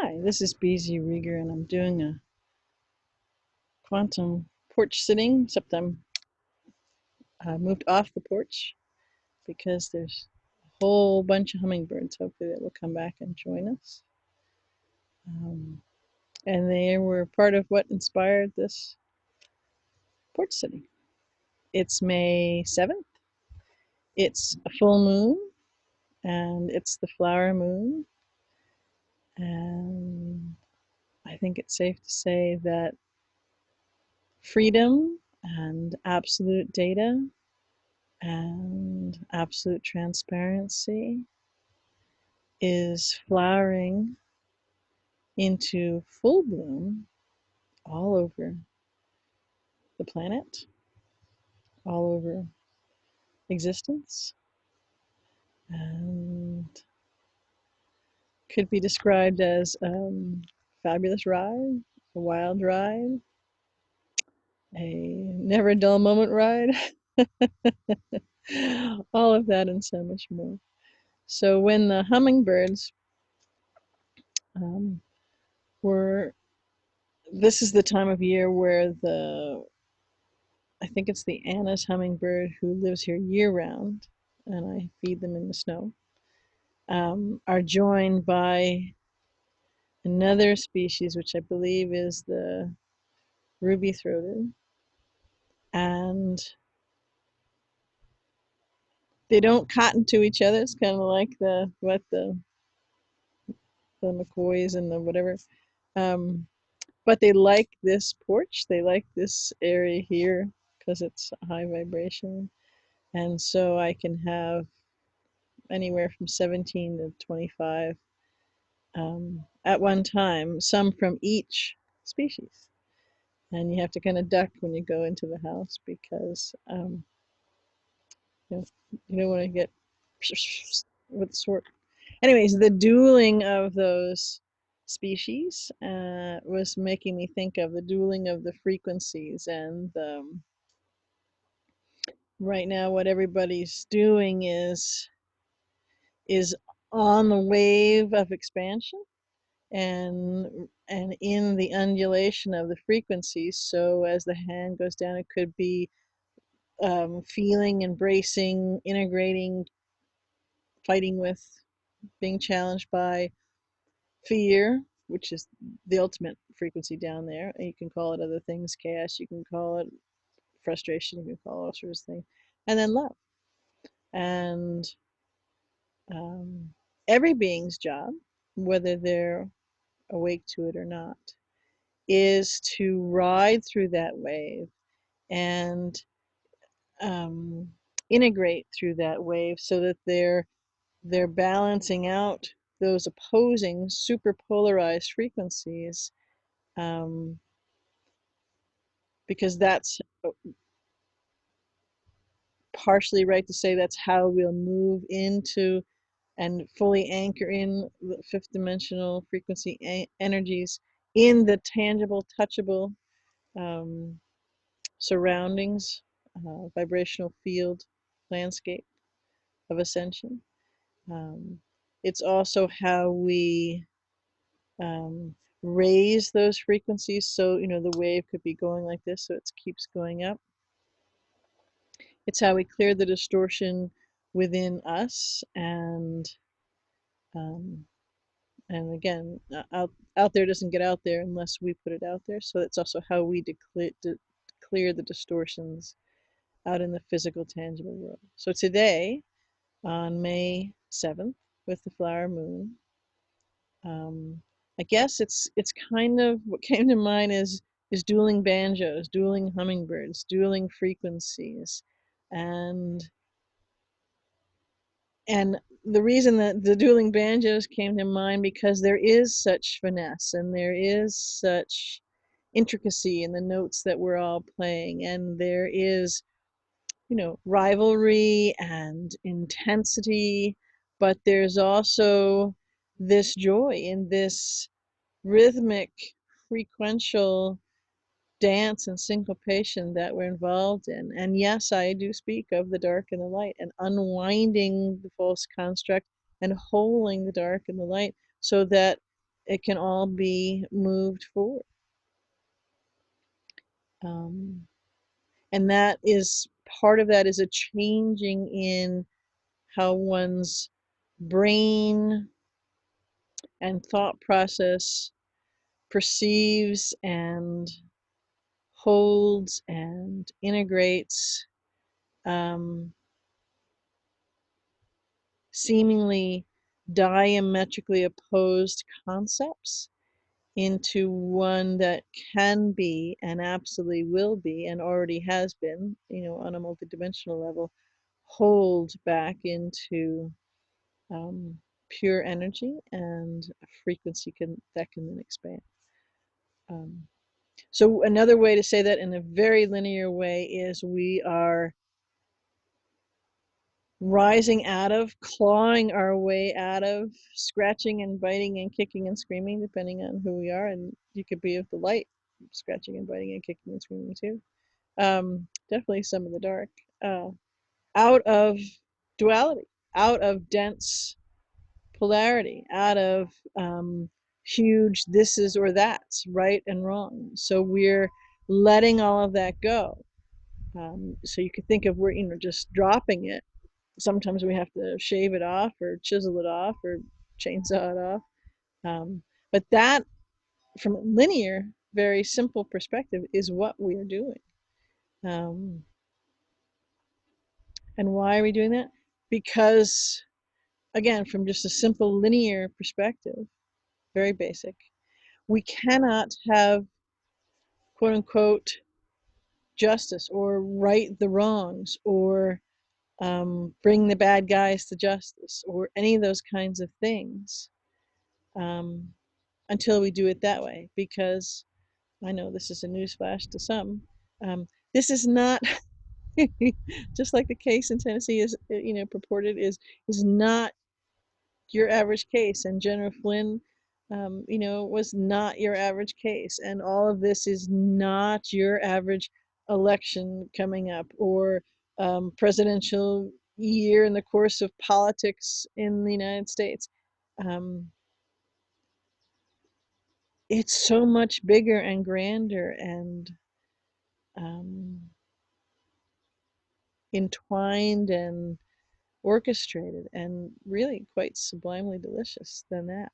Hi, this is BZ Rieger, and I'm doing a quantum porch sitting, except I moved off the porch because there's a whole bunch of hummingbirds, hopefully, that will come back and join us. And they were part of what inspired this porch sitting. It's May 7th. It's a full moon, and it's the flower moon. And I think it's safe to say that freedom and absolute data and absolute transparency is flowering into full bloom all over the planet, all over existence, and could be described as a fabulous ride, a wild ride, a never dull moment ride, all of that and so much more. So when the hummingbirds were, this is the time of year where I think it's the Anna's hummingbird, who lives here year-round, and I feed them in the snow, are joined by another species, which I believe is the ruby-throated, and they don't cotton to each other. It's kind of like the McCoys and the whatever, but they like this porch. They like this area here because it's high vibration, and so I can have anywhere from 17 to 25 at one time, some from each species. And you have to kind of duck when you go into the house because you don't want to get with the sword. Anyways, the dueling of those species was making me think of the dueling of the frequencies. And right now what everybody's doing is on the wave of expansion and in the undulation of the frequencies. So as the hand goes down, it could be feeling, embracing, integrating, fighting with, being challenged by fear, which is the ultimate frequency down there. You can call it other things, chaos, you can call it frustration, you can call it all sorts of things, and then love. And every being's job, whether they're awake to it or not, is to ride through that wave and integrate through that wave so that they're balancing out those opposing super polarized frequencies, because that's partially right to say that's how we'll move into and fully anchor in the fifth dimensional frequency energies in the tangible, touchable surroundings, vibrational field landscape of ascension. It's also how we raise those frequencies. So, the wave could be going like this, so it keeps going up. It's how we clear the distortion within us, and again, out there doesn't get out there unless we put it out there. So it's also how we clear the distortions out in the physical, tangible world. So today, on May 7th, with the flower moon, I guess it's kind of what came to mind is dueling banjos, dueling hummingbirds, dueling frequencies, and the reason that the dueling banjos came to mind because there is such finesse and there is such intricacy in the notes that we're all playing, and there is, rivalry and intensity, but there's also this joy in this rhythmic, frequential dance and syncopation that we're involved in. And yes, I do speak of the dark and the light, and unwinding the false construct and holding the dark and the light so that it can all be moved forward. And that is part of that is a changing in how one's brain and thought process perceives and holds and integrates seemingly diametrically opposed concepts into one that can be and absolutely will be and already has been, on a multidimensional level, hold back into pure energy and a frequency that can then expand. So another way to say that in a very linear way is we are rising out of, clawing our way out of, scratching and biting and kicking and screaming, depending on who we are. And you could be of the light, scratching and biting and kicking and screaming too. Definitely some of the dark. Out of duality, out of dense polarity, out of huge this is or that's, right and wrong. So we're letting all of that go. So you could think of we're just dropping it. Sometimes we have to shave it off or chisel it off or chainsaw it off. But that, from a linear, very simple perspective, is what we are doing. And why are we doing that? Because, again, from just a simple linear perspective, very basic, we cannot have quote unquote justice or right the wrongs or bring the bad guys to justice or any of those kinds of things until we do it that way. Because I know this is a newsflash to some. This is not just like the case in Tennessee is purported is not your average case, and General Flynn was not your average case, and all of this is not your average election coming up or presidential year in the course of politics in the United States. It's so much bigger and grander and entwined and orchestrated and really quite sublimely delicious than that.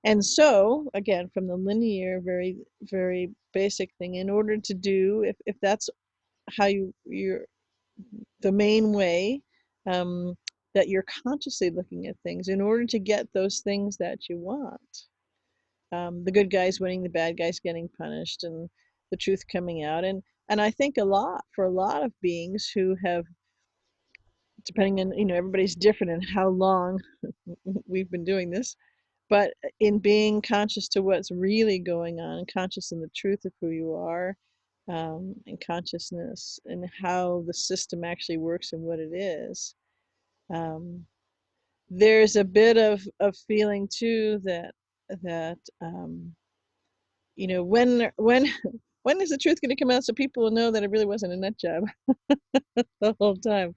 And so, again, from the linear, very, very basic thing, in order to do, if that's how you're the main way that you're consciously looking at things, in order to get those things that you want, the good guys winning, the bad guys getting punished, and the truth coming out. And I think for a lot of beings who have, depending on, everybody's different in how long we've been doing this, but in being conscious to what's really going on, and conscious in the truth of who you are, and consciousness and how the system actually works and what it is, there's a bit of feeling too that when when is the truth going to come out so people will know that it really wasn't a nut job the whole time,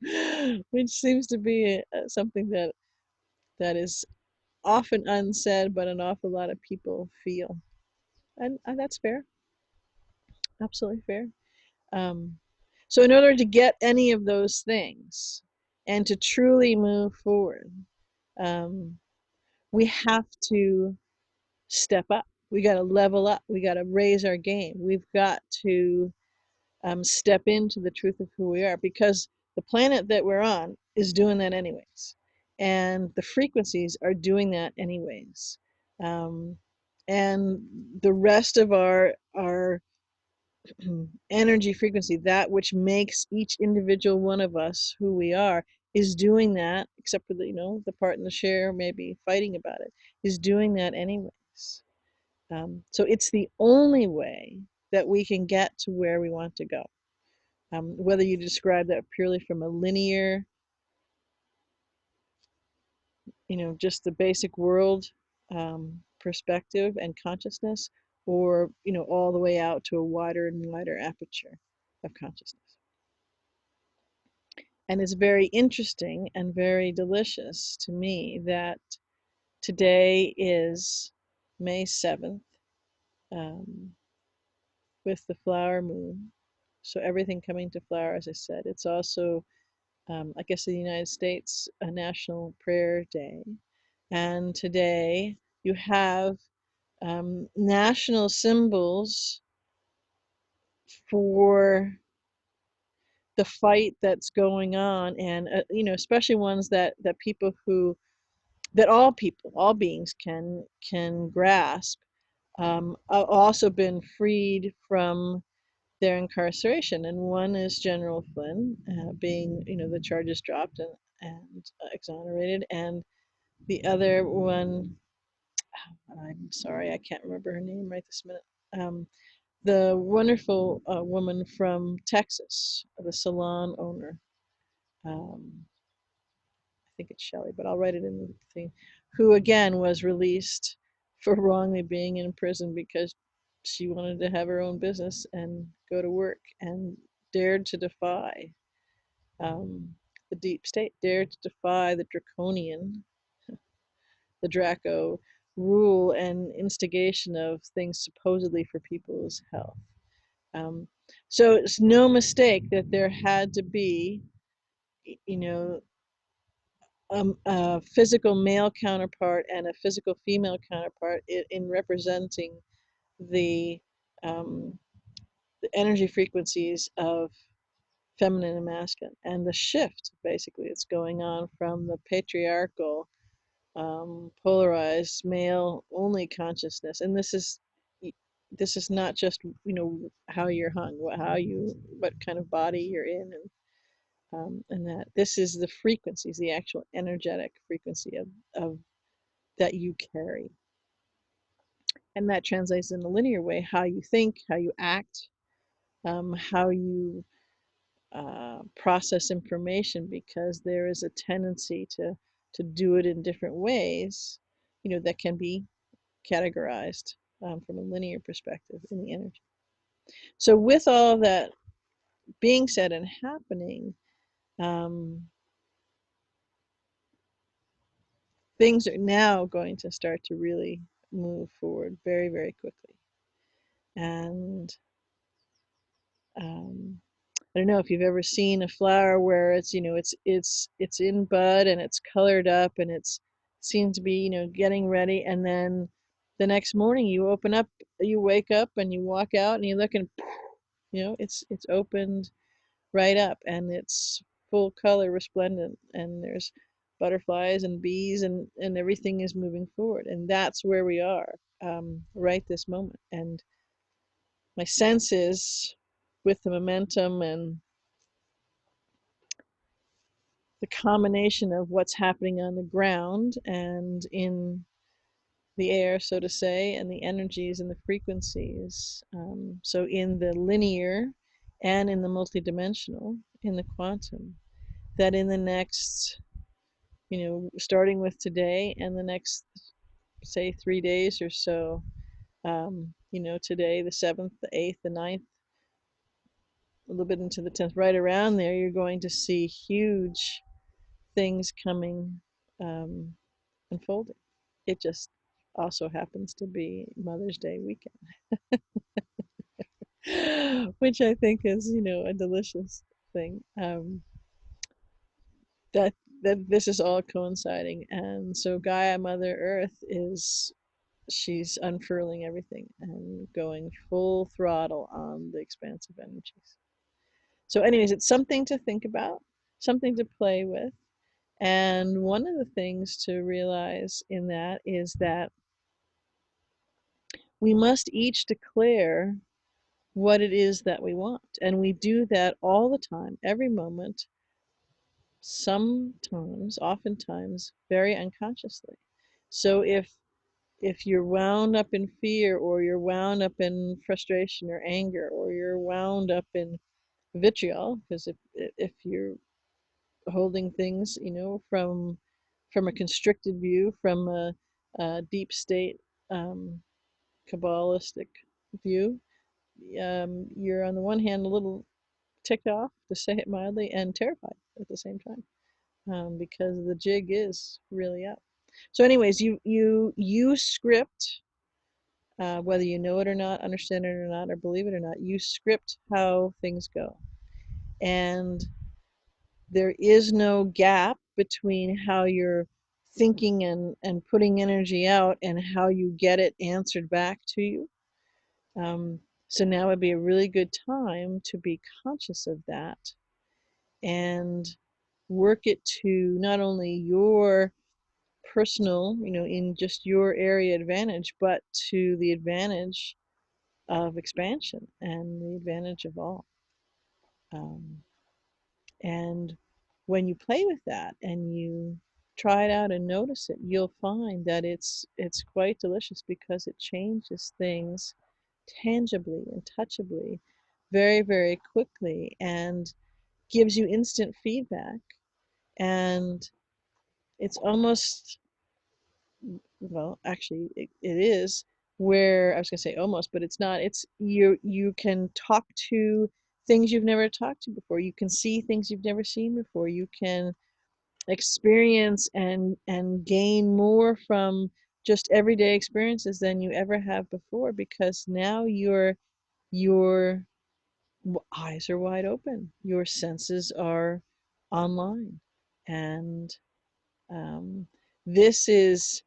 which seems to be something that is often unsaid, but an awful lot of people feel. And that's fair, absolutely fair. So in order to get any of those things and to truly move forward, we have to step up. We got to level up. We got to raise our game. We've got to step into the truth of who we are, because the planet that we're on is doing that anyways. And the frequencies are doing that anyways. And the rest of our energy frequency, that which makes each individual one of us who we are, is doing that, except for the part in the share maybe fighting about it, is doing that anyways. So it's the only way that we can get to where we want to go. Whether you describe that purely from a linear, just the basic world perspective and consciousness, or all the way out to a wider and wider aperture of consciousness. And it's very interesting and very delicious to me that Today is May 7th, um, with the flower moon. So everything coming to flower, as I said. It's also, I guess in the United States, a National Prayer Day. And today you have national symbols for the fight that's going on, and especially ones that people who that all people, all beings can grasp. Also been freed from their incarceration, and one is General Flynn, being, the charges dropped and exonerated, and the other one, I'm sorry, I can't remember her name right this minute. The wonderful woman from Texas, the salon owner. I think it's Shelley, but I'll write it in the thing. Who again was released for wrongly being in prison because she wanted to have her own business and go to work, and dared to defy the deep state, dared to defy the draconian, the Draco rule and instigation of things supposedly for people's health. Um, so it's no mistake that there had to be, you know, a physical male counterpart and a physical female counterpart in representing the, um, the energy frequencies of feminine and masculine, and the shift basically it's going on from the patriarchal, polarized male only consciousness. And this is not just how you're hung, what kind of body you're in, and that this is the frequencies, the actual energetic frequency of that you carry, and that translates in a linear way how you think, how you act, how you process information, because there is a tendency to do it in different ways, that can be categorized, from a linear perspective in the energy. So with all of that being said and happening, um, things are now going to start to really move forward very, very quickly. And um, I don't know if you've ever seen a flower where it's in bud and it's colored up and it's seems to be getting ready, and then the next morning you wake up and you walk out and you look, and it's opened right up, and it's full color, resplendent, and there's butterflies and bees, and everything is moving forward, and that's where we are, right this moment. And my sense is, with the momentum and the combination of what's happening on the ground and in the air, so to say, and the energies and the frequencies, so in the linear and in the multidimensional, in the quantum, that in the next, starting with today and the next, say, 3 days or so, today, the 7th, the 8th, the 9th, a little bit into the 10th, right around there, you're going to see huge things coming, unfolding. It just also happens to be Mother's Day weekend, which I think is, a delicious thing. That that this is all coinciding, and so Gaia, Mother Earth, she's unfurling everything and going full throttle on the expansive energies. So, anyways, it's something to think about, something to play with. And one of the things to realize in that is that we must each declare what it is that we want. And we do that all the time, every moment, sometimes, oftentimes, very unconsciously. So if you're wound up in fear, or you're wound up in frustration or anger, or you're wound up in vitriol, because if you're holding things, from a constricted view, from a deep state, Kabbalistic view, you're on the one hand a little ticked off, to say it mildly, and terrified at the same time, because the jig is really up. So anyways, you script, whether you know it or not, understand it or not, or believe it or not, you script how things go. And there is no gap between how you're thinking and putting energy out and how you get it answered back to you. So now would be a really good time to be conscious of that and work it to not only your personal, in just your area advantage, but to the advantage of expansion and the advantage of all. Um, and when you play with that and you try it out and notice it, you'll find that it's quite delicious because it changes things tangibly and touchably very, very quickly and gives you instant feedback. And it's almost, well, actually, it is where I was going to say almost, but it's not. It's you can talk to things you've never talked to before. You can see things you've never seen before. You can experience and gain more from just everyday experiences than you ever have before because now your eyes are wide open. Your senses are online, and um, this is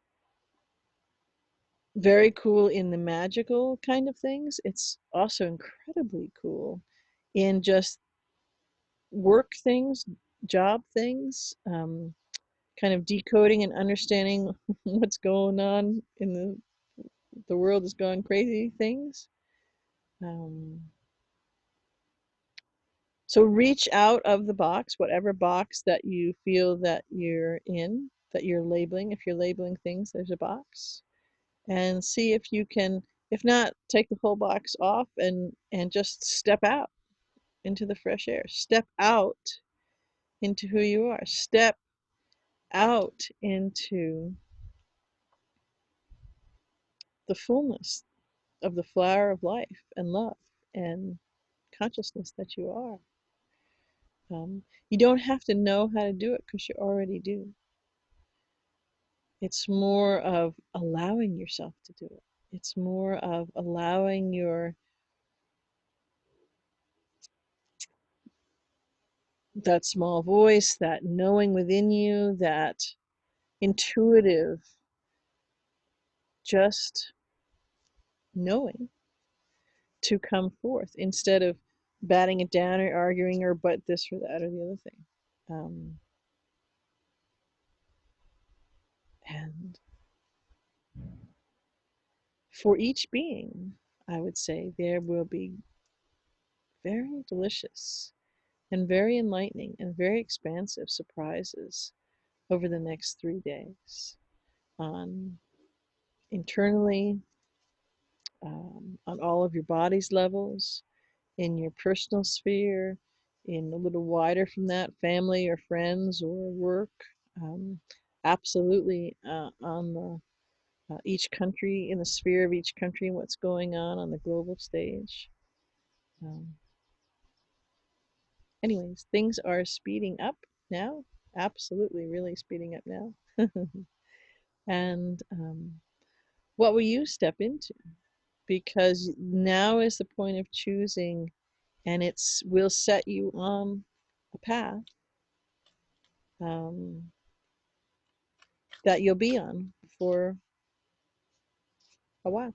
very cool in the magical kind of things. It's also incredibly cool in just work things, job things, kind of decoding and understanding what's going on in the world is going crazy things. Um, so reach out of the box, whatever box that you feel that you're in, that you're labeling. If you're labeling things, there's a box. And see if you can, if not, take the whole box off and just step out into the fresh air. Step out into who you are. Step out into the fullness of the flower of life and love and consciousness that you are. You don't have to know how to do it because you already do. It's more of allowing yourself to do it. It's more of allowing that small voice, that knowing within you, that intuitive, just knowing to come forth instead of batting it down or arguing or but this or that or the other thing. And for each being, I would say there will be very delicious and very enlightening and very expansive surprises over the next 3 days on internally, on all of your body's levels, in your personal sphere, in a little wider from that, family or friends or work, absolutely on each country, in the sphere of each country, and what's going on the global stage. Um, Anyways, things are speeding up now, absolutely, really speeding up now. And what will you step into? Because now is the point of choosing, and it's will set you on a path um, that you'll be on for a while,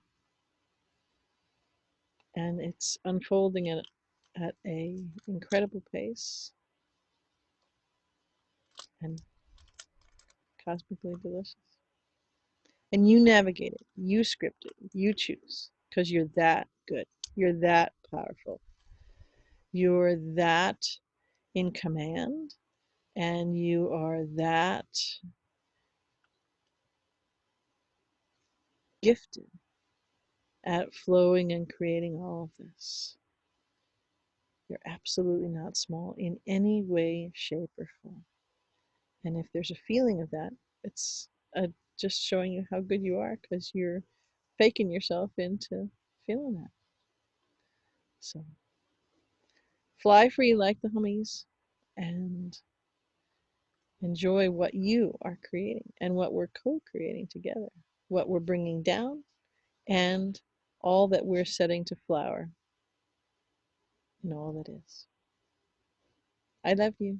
and it's unfolding at a incredible pace and cosmically delicious. And you navigate it, you script it, you choose, because you're that good, you're that powerful, you're that in command, and you are that gifted at flowing and creating all of this. You're absolutely not small in any way, shape, or form. And if there's a feeling of that, it's just showing you how good you are because you're faking yourself into feeling that. So fly free like the hummies and Enjoy what you are creating and what we're co-creating together, what we're bringing down, and all that we're setting to flower and all that is. I love you.